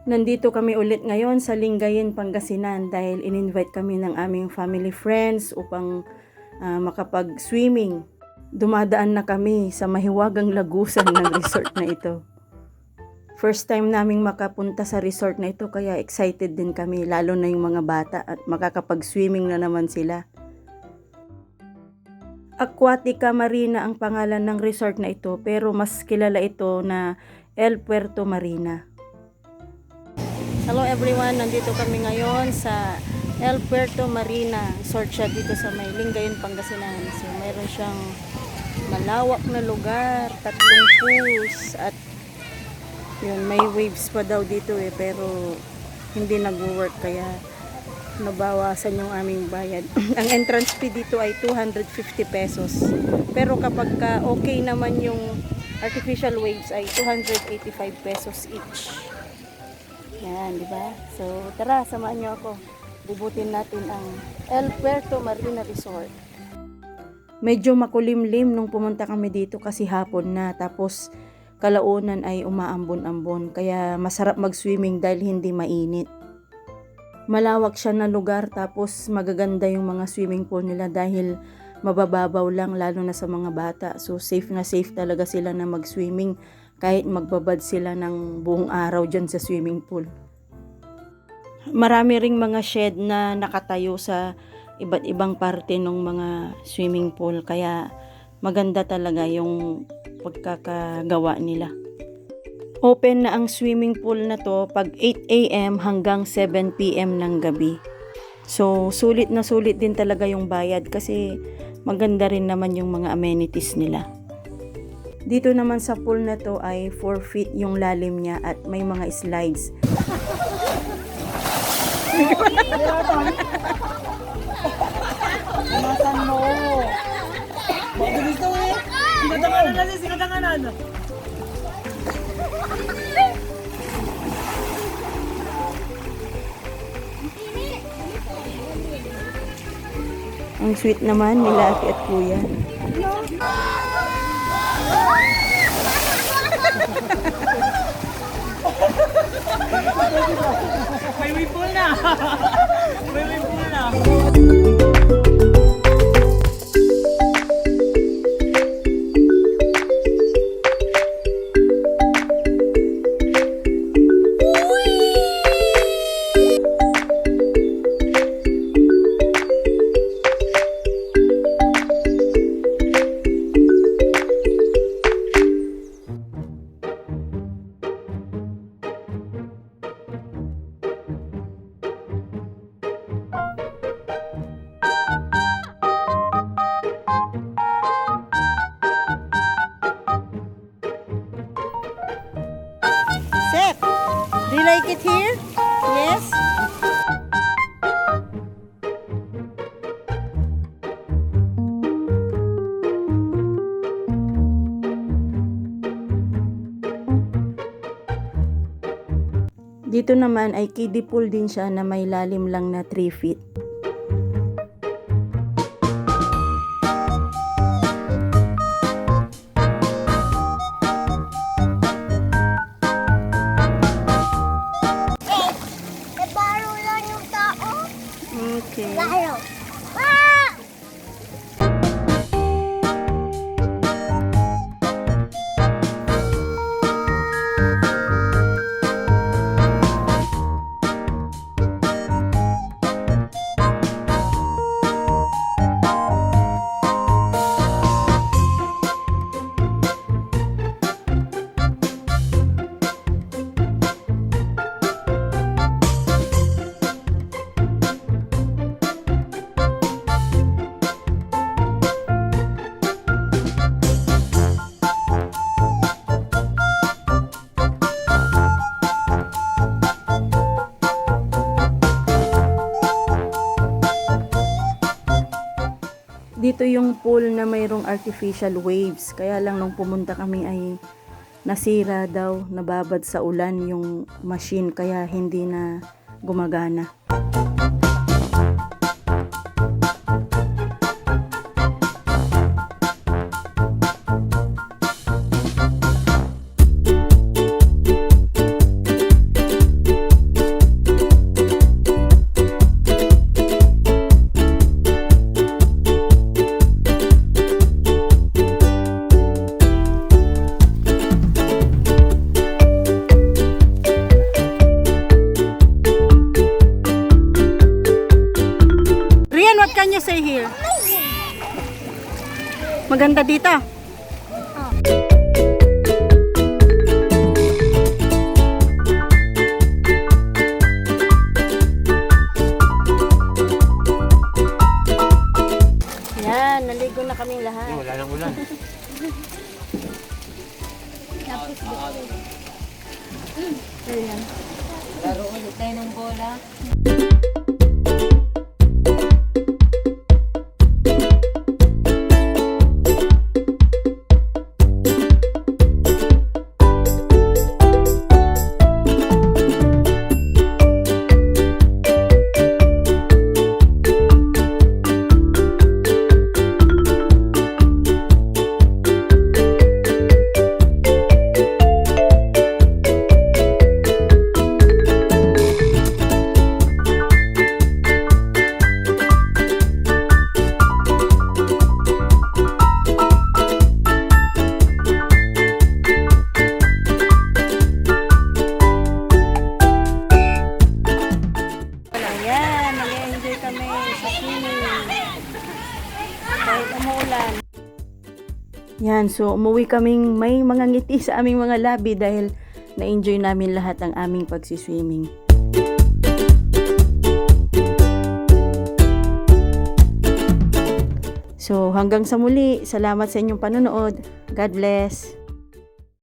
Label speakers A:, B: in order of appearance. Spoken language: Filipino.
A: Nandito kami ulit ngayon sa Lingayen, Pangasinan dahil in-invite kami ng aming family friends upang makapag-swimming. Dumadaan na kami sa mahiwagang lagusan ng resort na ito. First time naming makapunta sa resort na ito kaya excited din kami, lalo na yung mga bata at makakapag-swimming na naman sila. Aquatica Marina ang pangalan ng resort na ito pero mas kilala ito na El Puerto Marina. Hello everyone, nandito kami ngayon sa El Puerto Marina. Resort siya dito sa may Lingayen, Pangasinan. So mayroon siyang malawak na lugar, 3 pools at yun, may waves pa daw dito pero hindi nag-work kaya nabawasan yung aming bayad. Ang entrance fee dito ay 250 pesos. Pero kapag okay naman yung artificial waves ay 285 pesos each. Yan, di ba? So, tara, samahan niyo ako. Bubutin natin ang El Puerto Marina Resort. Medyo makulimlim nung pumunta kami dito kasi hapon na. Tapos, kalaunan ay umaambon-ambon. Kaya masarap mag-swimming dahil hindi mainit. Malawak siya na lugar tapos magaganda yung mga swimming pool nila dahil mabababaw lang lalo na sa mga bata. So, safe na safe talaga sila na mag-swimming kahit magbabad sila ng buong araw dyan sa swimming pool. Marami ring mga shed na nakatayo sa iba't ibang parte ng mga swimming pool kaya maganda talaga yung pagkakagawa nila. Open na ang swimming pool na to pag 8 AM hanggang 7 PM ng gabi. So sulit na sulit din talaga yung bayad kasi maganda rin naman yung mga amenities nila. Dito naman sa pool na to ay 4 feet yung lalim niya at may mga slides.
B: Masan mo. Mabilis to eh. Sinatanganan na siya, sinatanganan.
A: Ang sweet naman nila ate at kuya.
B: May wipol na. May wipol na.
A: Seth, do you like it here? Yes? Dito naman ay kiddie pool din siya na may lalim lang na 3 feet.
C: Nabaro lang yung tao.
A: Okay.
C: Baro. Ah!
A: Dito yung pool na mayroong artificial waves. Kaya lang nung pumunta kami ay nasira daw, nababad sa ulan yung machine kaya hindi na gumagana. can you say here? Maganda dito. Yan, naligo na kaming lahat.
B: Wala nang ulan.
A: Ayan.
D: Laro ulit tayo ng bola.
A: Ayan, nag-enjoy kami sa swimming. Kahit umuulan. Yan, so umuwi kaming may mga ngiti sa aming mga labi dahil na-enjoy namin lahat ang aming pagsiswimming. So hanggang sa muli, salamat sa inyong panonood. God bless.